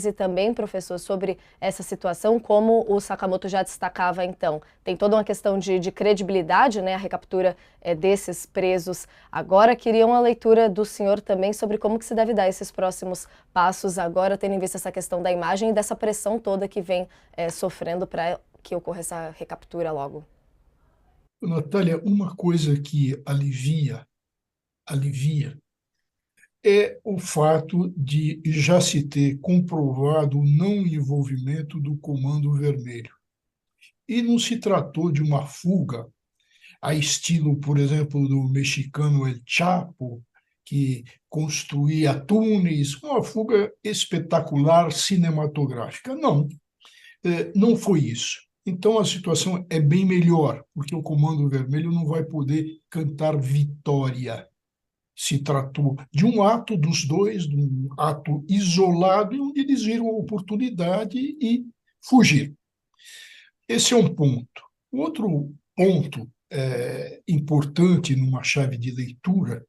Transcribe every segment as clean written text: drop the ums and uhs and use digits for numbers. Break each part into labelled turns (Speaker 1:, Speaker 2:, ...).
Speaker 1: análise também, professor, sobre essa situação, como o Sakamoto já destacava então. Tem toda uma questão de credibilidade, né, a recaptura desses presos. Agora, queria uma leitura do senhor também sobre como que se deve dar esses próximos passos agora, tendo em vista essa questão da imagem e dessa pressão toda que vem sofrendo para que ocorra essa recaptura logo.
Speaker 2: Natália, uma coisa que alivia, é o fato de já se ter comprovado o não envolvimento do Comando Vermelho. E não se tratou de uma fuga, a estilo, por exemplo, do mexicano El Chapo, que construía túneis, uma fuga espetacular cinematográfica. Não, não foi isso. Então a situação é bem melhor, porque o Comando Vermelho não vai poder cantar vitória. Se tratou de um ato dos dois, de um ato isolado, onde eles viram a oportunidade e fugiram. Esse é um ponto. Outro ponto importante numa chave de leitura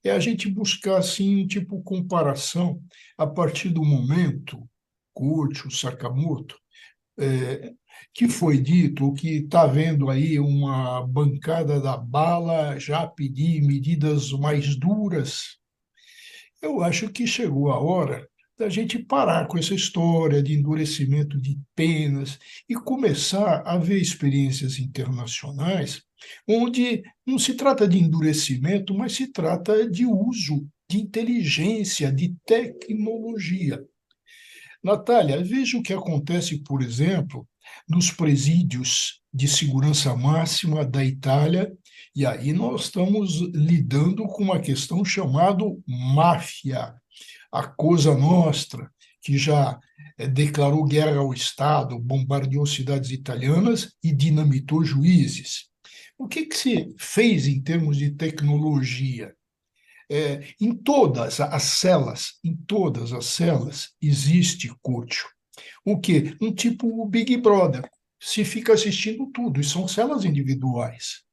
Speaker 2: é a gente buscar assim um tipo de comparação a partir do momento, Kurt, o Sakamoto, é, que foi dito, ou que está vendo aí uma bancada da bala já pedir medidas mais duras. Eu acho que chegou a hora da gente parar com essa história de endurecimento de penas e começar a ver experiências internacionais onde não se trata de endurecimento, mas se trata de uso de inteligência, de tecnologia. Natália, veja o que acontece, por exemplo, nos presídios de segurança máxima da Itália, e aí nós estamos lidando com uma questão chamada máfia, a Cosa Nostra, que já declarou guerra ao Estado, bombardeou cidades italianas e dinamitou juízes. O que se fez em termos de tecnologia? Em todas as celas existe Curtio. O quê? Um tipo Big Brother. Se fica assistindo tudo, e são celas individuais.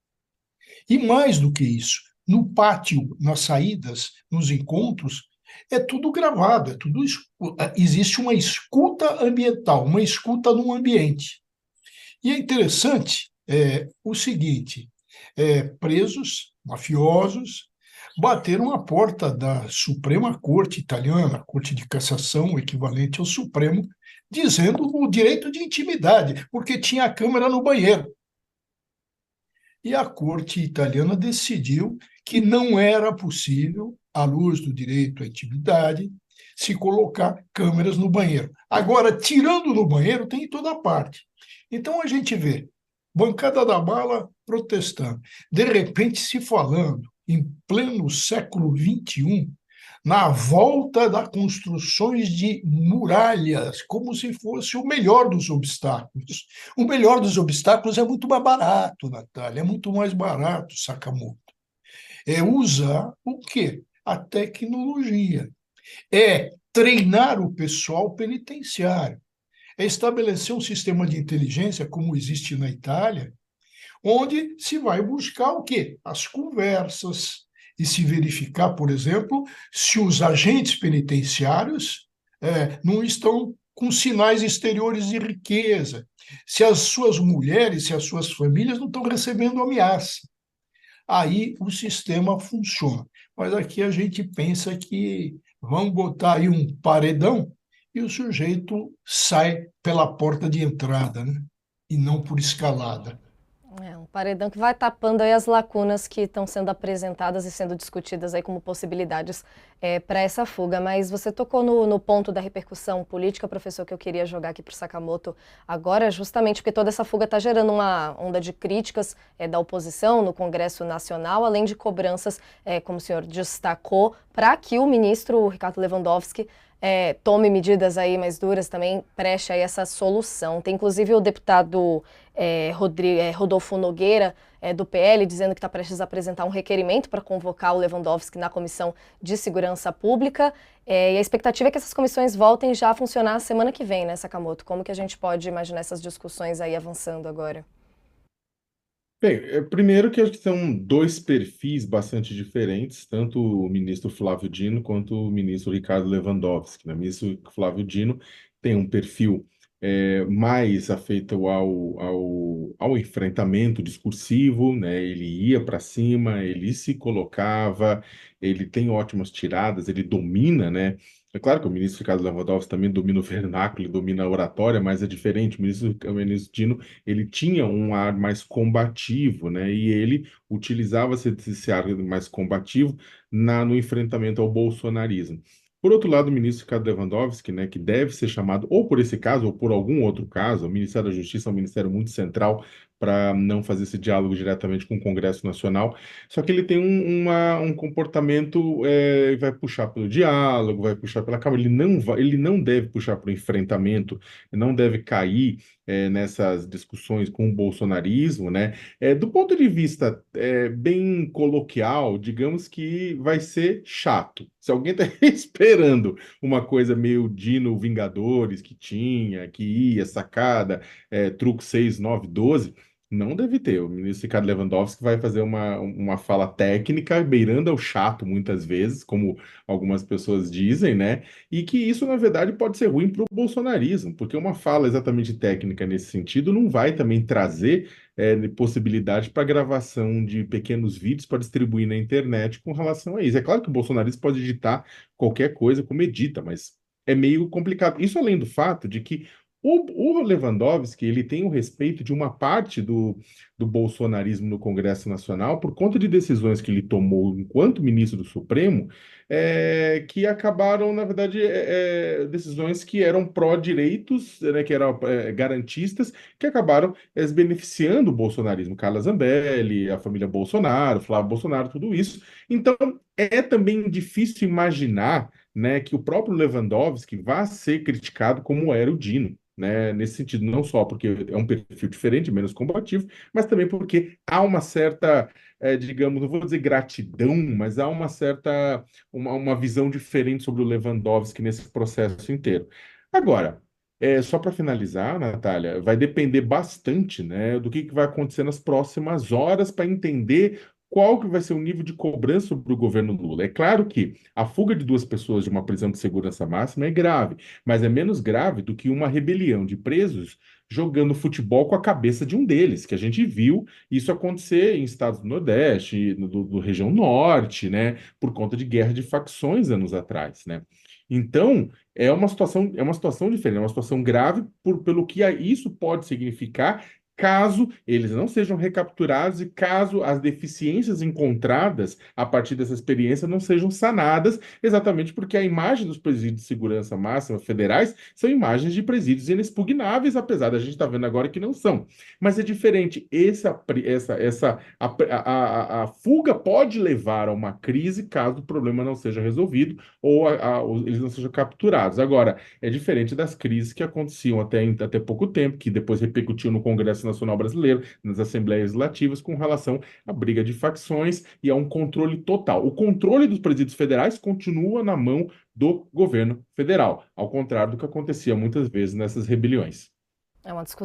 Speaker 2: E mais do que isso, no pátio, nas saídas, nos encontros, é tudo gravado, existe uma escuta ambiental, uma escuta no ambiente. E é interessante o seguinte: presos, mafiosos, bateram a porta da Suprema Corte Italiana, a Corte de Cassação, equivalente ao Supremo, dizendo o direito de intimidade, porque tinha a câmera no banheiro. E a Corte Italiana decidiu que não era possível, à luz do direito à intimidade, se colocar câmeras no banheiro. Agora, tirando no banheiro, tem em toda parte. Então a gente vê bancada da bala protestando, de repente se falando, em pleno século XXI, na volta das construções de muralhas, como se fosse o melhor dos obstáculos. O melhor dos obstáculos é muito mais barato, Natália, é muito mais barato, Sakamoto. É usar o quê? A tecnologia. É treinar o pessoal penitenciário. É estabelecer um sistema de inteligência, como existe na Itália, onde se vai buscar o quê? As conversas, e se verificar, por exemplo, se os agentes penitenciários não estão com sinais exteriores de riqueza, se as suas mulheres, se as suas famílias não estão recebendo ameaça. Aí o sistema funciona. Mas aqui a gente pensa que vamos botar aí um paredão e o sujeito sai pela porta de entrada, né? E não por escalada.
Speaker 1: É um paredão que vai tapando aí as lacunas que estão sendo apresentadas e sendo discutidas aí como possibilidades para essa fuga. Mas você tocou no ponto da repercussão política, professor, que eu queria jogar aqui para o Sakamoto agora, justamente porque toda essa fuga está gerando uma onda de críticas da oposição no Congresso Nacional, além de cobranças, como o senhor destacou, para que o ministro Ricardo Lewandowski tome medidas aí mais duras também, preste aí essa solução. Tem inclusive o deputado Rodolfo Nogueira, do PL, dizendo que está prestes a apresentar um requerimento para convocar o Lewandowski na Comissão de Segurança Pública. E a expectativa é que essas comissões voltem já a funcionar semana que vem, né, Sakamoto? Como que a gente pode imaginar essas discussões aí avançando agora?
Speaker 3: Bem, primeiro que acho que são dois perfis bastante diferentes, tanto o ministro Flávio Dino quanto o ministro Ricardo Lewandowski, né? O ministro Flávio Dino tem um perfil mais afeito ao enfrentamento discursivo, né? Ele ia para cima, ele se colocava, ele tem ótimas tiradas, ele domina, né? É claro que o ministro Ricardo Lewandowski também domina o vernáculo, ele domina a oratória, mas é diferente. O ministro Dino ele tinha um ar mais combativo, né? E ele utilizava-se desse ar mais combativo no enfrentamento ao bolsonarismo. Por outro lado, o ministro Ricardo Lewandowski, né, que deve ser chamado, ou por esse caso, ou por algum outro caso, o Ministério da Justiça é um ministério muito central para não fazer esse diálogo diretamente com o Congresso Nacional, só que ele tem um comportamento, vai puxar pelo diálogo, vai puxar pela Câmara, ele não deve puxar para o enfrentamento, não deve cair nessas discussões com o bolsonarismo, né? Do ponto de vista bem coloquial, digamos que vai ser chato. Se alguém está esperando uma coisa meio Dino Vingadores que tinha, que ia, sacada, truque 6, 9, 12, não deve ter. O ministro Ricardo Lewandowski vai fazer uma fala técnica, beirando ao chato muitas vezes, como algumas pessoas dizem, né? E que isso, na verdade, pode ser ruim para o bolsonarismo, porque uma fala exatamente técnica nesse sentido não vai também trazer possibilidade para gravação de pequenos vídeos para distribuir na internet com relação a isso. É claro que o bolsonarismo pode editar qualquer coisa como edita, mas é meio complicado. Isso além do fato de que o Lewandowski ele tem o respeito de uma parte do bolsonarismo no Congresso Nacional por conta de decisões que ele tomou enquanto ministro do Supremo, que acabaram, na verdade, decisões que eram pró-direitos, né, que eram garantistas, que acabaram beneficiando o bolsonarismo. Carla Zambelli, a família Bolsonaro, Flávio Bolsonaro, tudo isso. Então, é também difícil imaginar, né, que o próprio Lewandowski vá ser criticado como era o Dino. Né, nesse sentido, não só porque é um perfil diferente, menos combativo, mas também porque há uma certa, digamos, não vou dizer gratidão, mas há uma certa, uma visão diferente sobre o Lewandowski nesse processo inteiro. Agora, só para finalizar, Natália, vai depender bastante, né, do que vai acontecer nas próximas horas para entender qual que vai ser o nível de cobrança sobre o governo Lula. É claro que a fuga de duas pessoas de uma prisão de segurança máxima é grave, mas é menos grave do que uma rebelião de presos jogando futebol com a cabeça de um deles, que a gente viu isso acontecer em estados do Nordeste, do região Norte, né, por conta de guerra de facções anos atrás, né? Então, é uma situação diferente, é uma situação grave pelo que isso pode significar caso eles não sejam recapturados e caso as deficiências encontradas a partir dessa experiência não sejam sanadas, exatamente porque a imagem dos presídios de segurança máxima federais são imagens de presídios inexpugnáveis, apesar da gente estar vendo agora que não são. Mas é diferente. A fuga pode levar a uma crise caso o problema não seja resolvido ou eles não sejam capturados. Agora, é diferente das crises que aconteciam até pouco tempo, que depois repercutiu no Congresso Nacional Brasileiro, nas Assembleias Legislativas, com relação à briga de facções e a um controle total. O controle dos presídios federais continua na mão do governo federal, ao contrário do que acontecia muitas vezes nessas rebeliões.
Speaker 1: É uma discussão